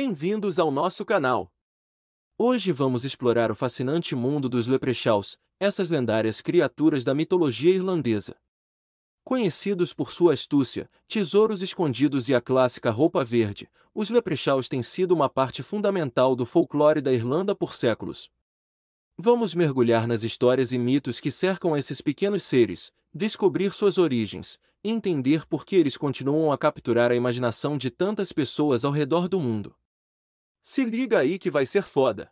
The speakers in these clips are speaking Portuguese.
Bem-vindos ao nosso canal. Hoje vamos explorar o fascinante mundo dos Leprechauns, essas lendárias criaturas da mitologia irlandesa. Conhecidos por sua astúcia, tesouros escondidos e a clássica roupa verde, os Leprechauns têm sido uma parte fundamental do folclore da Irlanda por séculos. Vamos mergulhar nas histórias e mitos que cercam esses pequenos seres, descobrir suas origens, e entender por que eles continuam a capturar a imaginação de tantas pessoas ao redor do mundo. Se liga aí que vai ser foda!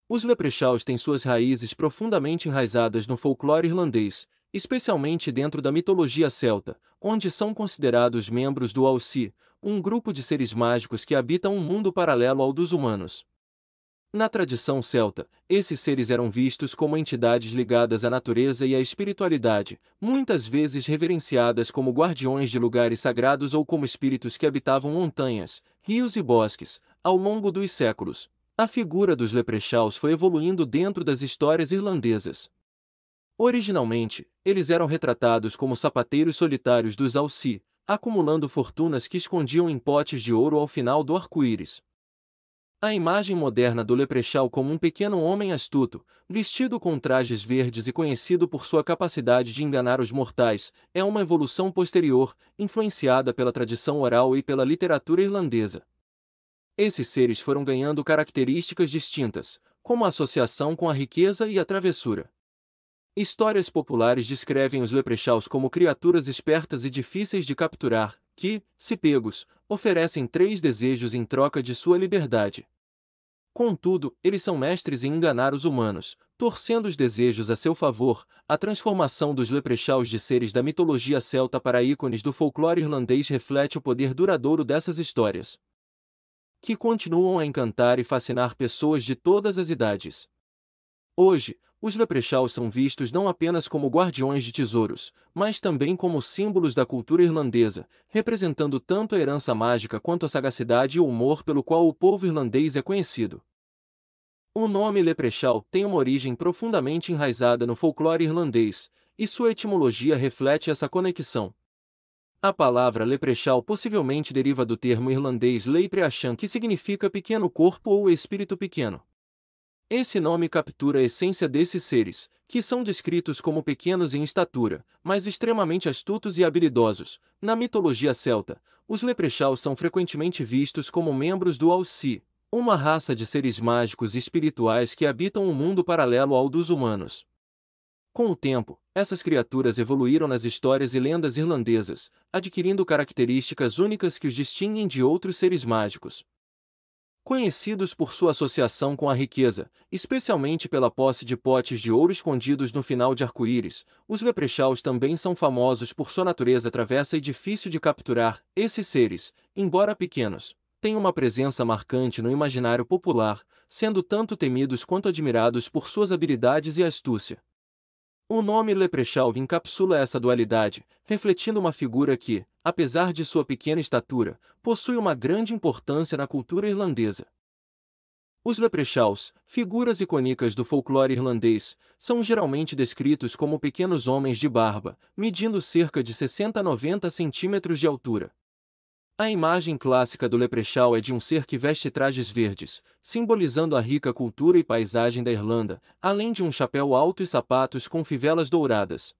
Os Leprechauns têm suas raízes profundamente enraizadas no folclore irlandês, especialmente dentro da mitologia celta, onde são considerados membros do Alci, um grupo de seres mágicos que habitam um mundo paralelo ao dos humanos. Na tradição celta, esses seres eram vistos como entidades ligadas à natureza e à espiritualidade, muitas vezes reverenciadas como guardiões de lugares sagrados ou como espíritos que habitavam montanhas, rios e bosques. Ao longo dos séculos, a figura dos Leprechauns foi evoluindo dentro das histórias irlandesas. Originalmente, eles eram retratados como sapateiros solitários dos Alci, acumulando fortunas que escondiam em potes de ouro ao final do arco-íris. A imagem moderna do Leprechaun como um pequeno homem astuto, vestido com trajes verdes e conhecido por sua capacidade de enganar os mortais, é uma evolução posterior, influenciada pela tradição oral e pela literatura irlandesa. Esses seres foram ganhando características distintas, como a associação com a riqueza e a travessura. Histórias populares descrevem os Leprechauns como criaturas espertas e difíceis de capturar, que, se pegos, oferecem 3 desejos em troca de sua liberdade. Contudo, eles são mestres em enganar os humanos, torcendo os desejos a seu favor. A transformação dos Leprechauns de seres da mitologia celta para ícones do folclore irlandês reflete o poder duradouro dessas histórias, que continuam a encantar e fascinar pessoas de todas as idades. Hoje, os Leprechauns são vistos não apenas como guardiões de tesouros, mas também como símbolos da cultura irlandesa, representando tanto a herança mágica quanto a sagacidade e o humor pelo qual o povo irlandês é conhecido. O nome Leprechaun tem uma origem profundamente enraizada no folclore irlandês, e sua etimologia reflete essa conexão. A palavra Leprechaun possivelmente deriva do termo irlandês Lepreachan, que significa pequeno corpo ou espírito pequeno. Esse nome captura a essência desses seres, que são descritos como pequenos em estatura, mas extremamente astutos e habilidosos. Na mitologia celta, os Leprechauns são frequentemente vistos como membros do Alci, uma raça de seres mágicos e espirituais que habitam um mundo paralelo ao dos humanos. Com o tempo, essas criaturas evoluíram nas histórias e lendas irlandesas, adquirindo características únicas que os distinguem de outros seres mágicos. Conhecidos por sua associação com a riqueza, especialmente pela posse de potes de ouro escondidos no final de arco-íris, os Leprechauns também são famosos por sua natureza travessa e difícil de capturar. Esses seres, embora pequenos, têm uma presença marcante no imaginário popular, sendo tanto temidos quanto admirados por suas habilidades e astúcia. O nome Leprechaun encapsula essa dualidade, refletindo uma figura que, apesar de sua pequena estatura, possui uma grande importância na cultura irlandesa. Os Leprechauns, figuras icônicas do folclore irlandês, são geralmente descritos como pequenos homens de barba, medindo cerca de 60 a 90 centímetros de altura. A imagem clássica do Leprechaun é de um ser que veste trajes verdes, simbolizando a rica cultura e paisagem da Irlanda, além de um chapéu alto e sapatos com fivelas douradas.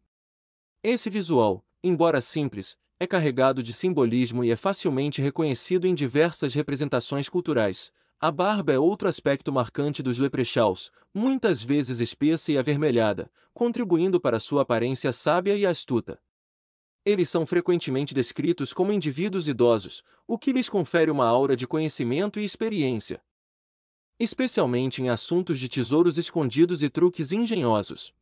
Esse visual, embora simples, é carregado de simbolismo e é facilmente reconhecido em diversas representações culturais. A barba é outro aspecto marcante dos Leprechauns, muitas vezes espessa e avermelhada, contribuindo para sua aparência sábia e astuta. Eles são frequentemente descritos como indivíduos idosos, o que lhes confere uma aura de conhecimento e experiência, especialmente em assuntos de tesouros escondidos e truques engenhosos.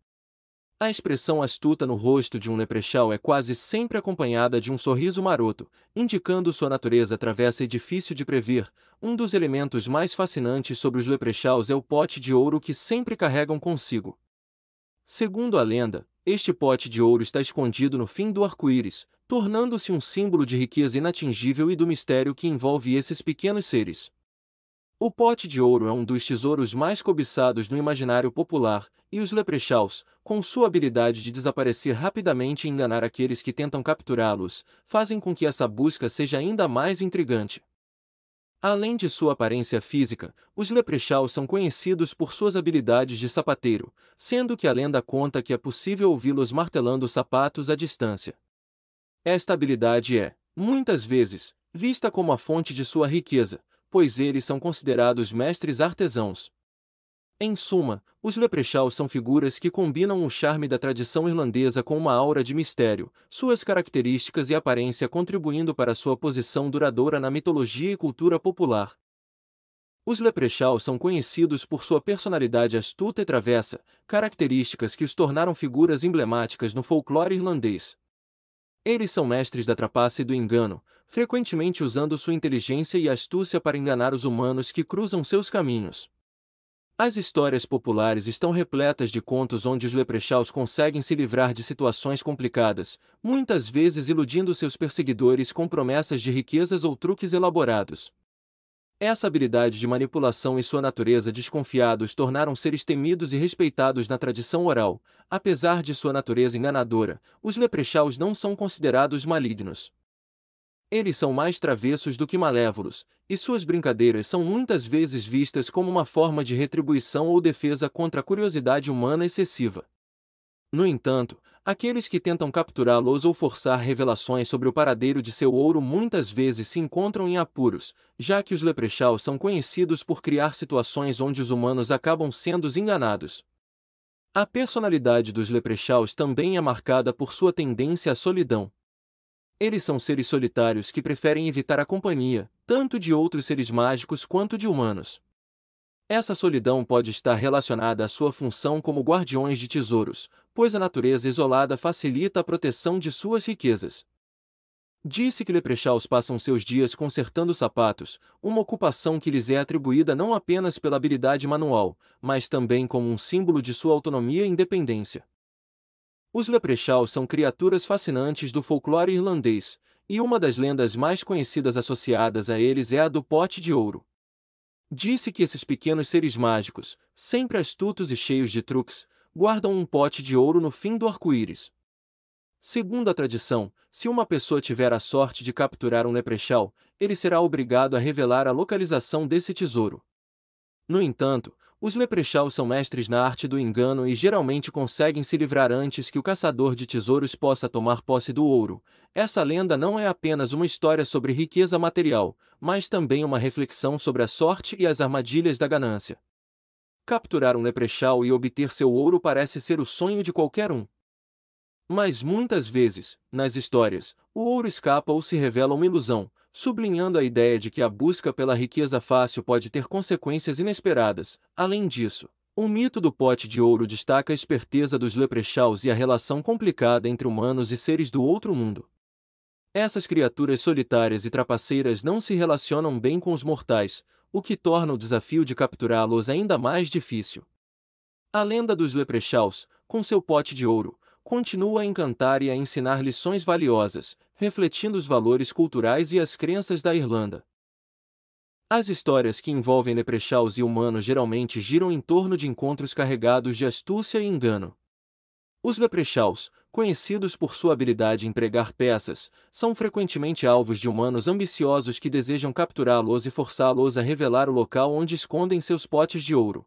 A expressão astuta no rosto de um Leprechaun é quase sempre acompanhada de um sorriso maroto, indicando sua natureza travessa e difícil de prever. Um dos elementos mais fascinantes sobre os Leprechauns é o pote de ouro que sempre carregam consigo. Segundo a lenda, este pote de ouro está escondido no fim do arco-íris, tornando-se um símbolo de riqueza inatingível e do mistério que envolve esses pequenos seres. O pote de ouro é um dos tesouros mais cobiçados no imaginário popular, e os Leprechauns, com sua habilidade de desaparecer rapidamente e enganar aqueles que tentam capturá-los, fazem com que essa busca seja ainda mais intrigante. Além de sua aparência física, os leprechauns são conhecidos por suas habilidades de sapateiro, sendo que a lenda conta que é possível ouvi-los martelando sapatos à distância. Esta habilidade é, muitas vezes, vista como a fonte de sua riqueza, pois eles são considerados mestres artesãos. Em suma, os leprechauns são figuras que combinam o charme da tradição irlandesa com uma aura de mistério, suas características e aparência contribuindo para sua posição duradoura na mitologia e cultura popular. Os leprechauns são conhecidos por sua personalidade astuta e travessa, características que os tornaram figuras emblemáticas no folclore irlandês. Eles são mestres da trapaça e do engano, frequentemente usando sua inteligência e astúcia para enganar os humanos que cruzam seus caminhos. As histórias populares estão repletas de contos onde os leprechauns conseguem se livrar de situações complicadas, muitas vezes iludindo seus perseguidores com promessas de riquezas ou truques elaborados. Essa habilidade de manipulação e sua natureza desconfiada os tornaram seres temidos e respeitados na tradição oral. Apesar de sua natureza enganadora, os leprechauns não são considerados malignos. Eles são mais travessos do que malévolos, e suas brincadeiras são muitas vezes vistas como uma forma de retribuição ou defesa contra a curiosidade humana excessiva. No entanto, aqueles que tentam capturá-los ou forçar revelações sobre o paradeiro de seu ouro muitas vezes se encontram em apuros, já que os leprechauns são conhecidos por criar situações onde os humanos acabam sendo enganados. A personalidade dos leprechauns também é marcada por sua tendência à solidão. Eles são seres solitários que preferem evitar a companhia, tanto de outros seres mágicos quanto de humanos. Essa solidão pode estar relacionada à sua função como guardiões de tesouros, pois a natureza isolada facilita a proteção de suas riquezas. Disse que leprechauns passam seus dias consertando sapatos, uma ocupação que lhes é atribuída não apenas pela habilidade manual, mas também como um símbolo de sua autonomia e independência. Os leprechauns são criaturas fascinantes do folclore irlandês, e uma das lendas mais conhecidas associadas a eles é a do pote de ouro. Disse que esses pequenos seres mágicos, sempre astutos e cheios de truques, guardam um pote de ouro no fim do arco-íris. Segundo a tradição, se uma pessoa tiver a sorte de capturar um leprechaun, ele será obrigado a revelar a localização desse tesouro. No entanto, os leprechauns são mestres na arte do engano e geralmente conseguem se livrar antes que o caçador de tesouros possa tomar posse do ouro. Essa lenda não é apenas uma história sobre riqueza material, mas também uma reflexão sobre a sorte e as armadilhas da ganância. Capturar um leprechaun e obter seu ouro parece ser o sonho de qualquer um. Mas muitas vezes, nas histórias, o ouro escapa ou se revela uma ilusão, sublinhando a ideia de que a busca pela riqueza fácil pode ter consequências inesperadas. Além disso, o mito do pote de ouro destaca a esperteza dos leprechauns e a relação complicada entre humanos e seres do outro mundo. Essas criaturas solitárias e trapaceiras não se relacionam bem com os mortais, o que torna o desafio de capturá-los ainda mais difícil. A lenda dos leprechauns, com seu pote de ouro, continua a encantar e a ensinar lições valiosas, refletindo os valores culturais e as crenças da Irlanda. As histórias que envolvem leprechauns e humanos geralmente giram em torno de encontros carregados de astúcia e engano. Os leprechauns, conhecidos por sua habilidade em pregar peças, são frequentemente alvos de humanos ambiciosos que desejam capturá-los e forçá-los a revelar o local onde escondem seus potes de ouro.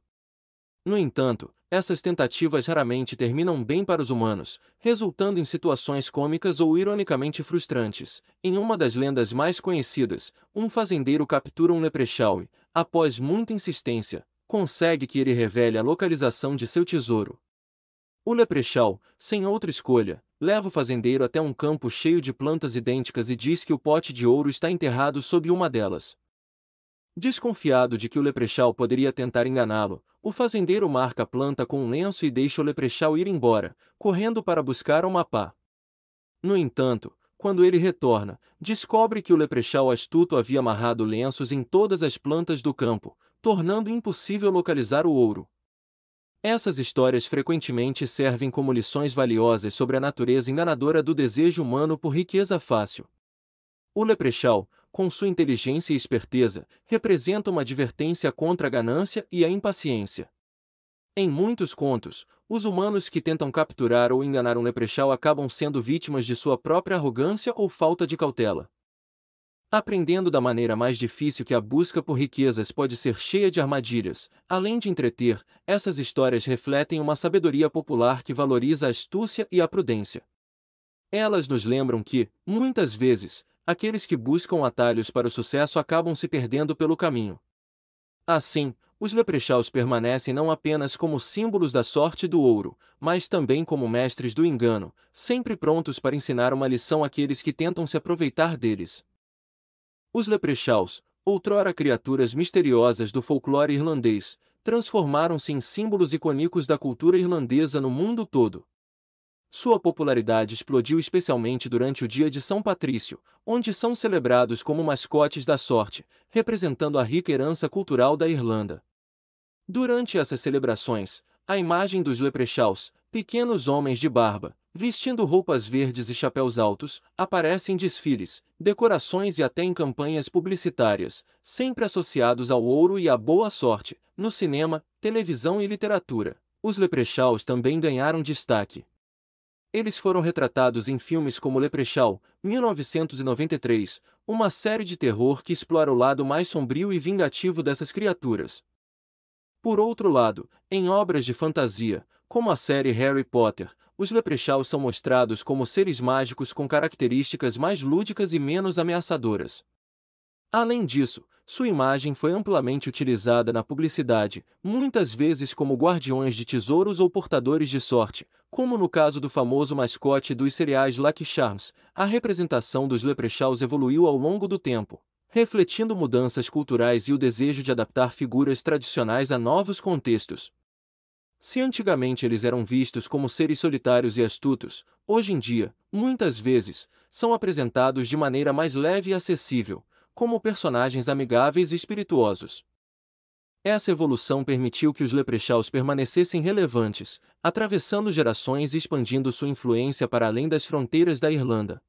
No entanto, essas tentativas raramente terminam bem para os humanos, resultando em situações cômicas ou ironicamente frustrantes. Em uma das lendas mais conhecidas, um fazendeiro captura um leprechaun e, após muita insistência, consegue que ele revele a localização de seu tesouro. O leprechaun, sem outra escolha, leva o fazendeiro até um campo cheio de plantas idênticas e diz que o pote de ouro está enterrado sob uma delas. Desconfiado de que o leprechaun poderia tentar enganá-lo, o fazendeiro marca a planta com um lenço e deixa o leprechaun ir embora, correndo para buscar uma pá. No entanto, quando ele retorna, descobre que o leprechaun astuto havia amarrado lenços em todas as plantas do campo, tornando impossível localizar o ouro. Essas histórias frequentemente servem como lições valiosas sobre a natureza enganadora do desejo humano por riqueza fácil. O leprechaun, com sua inteligência e esperteza, representa uma advertência contra a ganância e a impaciência. Em muitos contos, os humanos que tentam capturar ou enganar um leprechaun acabam sendo vítimas de sua própria arrogância ou falta de cautela. aprendendo da maneira mais difícil que a busca por riquezas pode ser cheia de armadilhas. Além de entreter, essas histórias refletem uma sabedoria popular que valoriza a astúcia e a prudência. Elas nos lembram que, muitas vezes, aqueles que buscam atalhos para o sucesso acabam se perdendo pelo caminho. Assim, os leprechauns permanecem não apenas como símbolos da sorte e do ouro, mas também como mestres do engano, sempre prontos para ensinar uma lição àqueles que tentam se aproveitar deles. Os leprechauns, outrora criaturas misteriosas do folclore irlandês, transformaram-se em símbolos icônicos da cultura irlandesa no mundo todo. Sua popularidade explodiu especialmente durante o Dia de São Patrício, onde são celebrados como mascotes da sorte, representando a rica herança cultural da Irlanda. Durante essas celebrações, a imagem dos leprechauns, pequenos homens de barba, vestindo roupas verdes e chapéus altos, aparece em desfiles, decorações e até em campanhas publicitárias, sempre associados ao ouro e à boa sorte, no cinema, televisão e literatura. Os leprechauns também ganharam destaque. Eles foram retratados em filmes como Leprechaun, 1993, uma série de terror que explora o lado mais sombrio e vingativo dessas criaturas. Por outro lado, em obras de fantasia, como a série Harry Potter, os leprechauns são mostrados como seres mágicos com características mais lúdicas e menos ameaçadoras. Além disso, sua imagem foi amplamente utilizada na publicidade, muitas vezes como guardiões de tesouros ou portadores de sorte, como no caso do famoso mascote dos cereais Lucky Charms. A representação dos leprechauns evoluiu ao longo do tempo, refletindo mudanças culturais e o desejo de adaptar figuras tradicionais a novos contextos. Se antigamente eles eram vistos como seres solitários e astutos, hoje em dia, muitas vezes, são apresentados de maneira mais leve e acessível, como personagens amigáveis e espirituosos. Essa evolução permitiu que os leprechauns permanecessem relevantes, atravessando gerações e expandindo sua influência para além das fronteiras da Irlanda.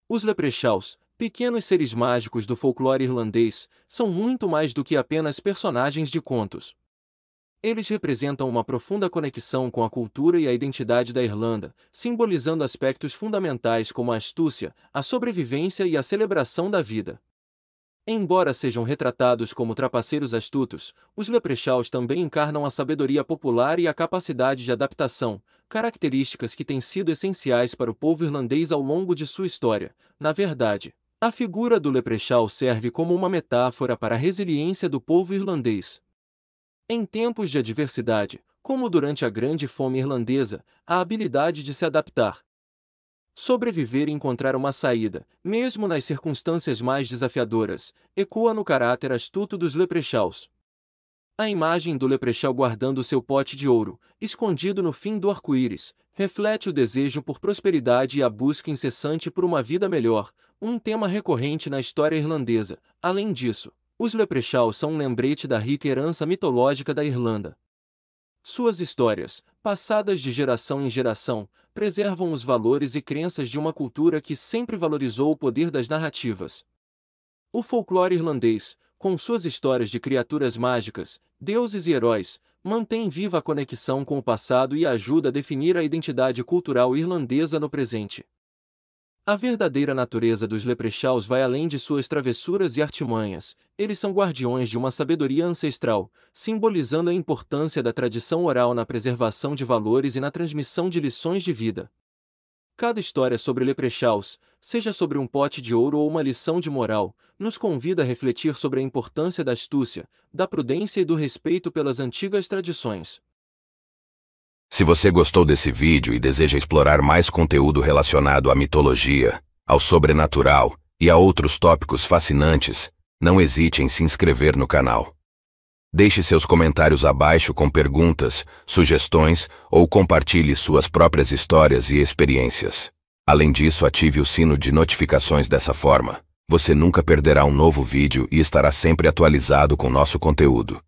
Os leprechauns, pequenos seres mágicos do folclore irlandês, são muito mais do que apenas personagens de contos. Eles representam uma profunda conexão com a cultura e a identidade da Irlanda, simbolizando aspectos fundamentais como a astúcia, a sobrevivência e a celebração da vida. Embora sejam retratados como trapaceiros astutos, os leprechauns também encarnam a sabedoria popular e a capacidade de adaptação, características que têm sido essenciais para o povo irlandês ao longo de sua história. Na verdade, a figura do leprechaun serve como uma metáfora para a resiliência do povo irlandês. Em tempos de adversidade, como durante a Grande Fome Irlandesa, a habilidade de se adaptar, sobreviver e encontrar uma saída, mesmo nas circunstâncias mais desafiadoras, ecoa no caráter astuto dos leprechauns. A imagem do leprechaun guardando seu pote de ouro, escondido no fim do arco-íris, reflete o desejo por prosperidade e a busca incessante por uma vida melhor, um tema recorrente na história irlandesa. Além disso, os leprechauns são um lembrete da rica herança mitológica da Irlanda. Suas histórias, passadas de geração em geração, preservam os valores e crenças de uma cultura que sempre valorizou o poder das narrativas. O folclore irlandês, com suas histórias de criaturas mágicas, deuses e heróis, mantém viva a conexão com o passado e ajuda a definir a identidade cultural irlandesa no presente. A verdadeira natureza dos leprechauns vai além de suas travessuras e artimanhas. Eles são guardiões de uma sabedoria ancestral, simbolizando a importância da tradição oral na preservação de valores e na transmissão de lições de vida. Cada história sobre leprechauns, seja sobre um pote de ouro ou uma lição de moral, nos convida a refletir sobre a importância da astúcia, da prudência e do respeito pelas antigas tradições. Se você gostou desse vídeo e deseja explorar mais conteúdo relacionado à mitologia, ao sobrenatural e a outros tópicos fascinantes, não hesite em se inscrever no canal. Deixe seus comentários abaixo com perguntas, sugestões ou compartilhe suas próprias histórias e experiências. Além disso, ative o sino de notificações dessa forma. Você nunca perderá um novo vídeo e estará sempre atualizado com nosso conteúdo.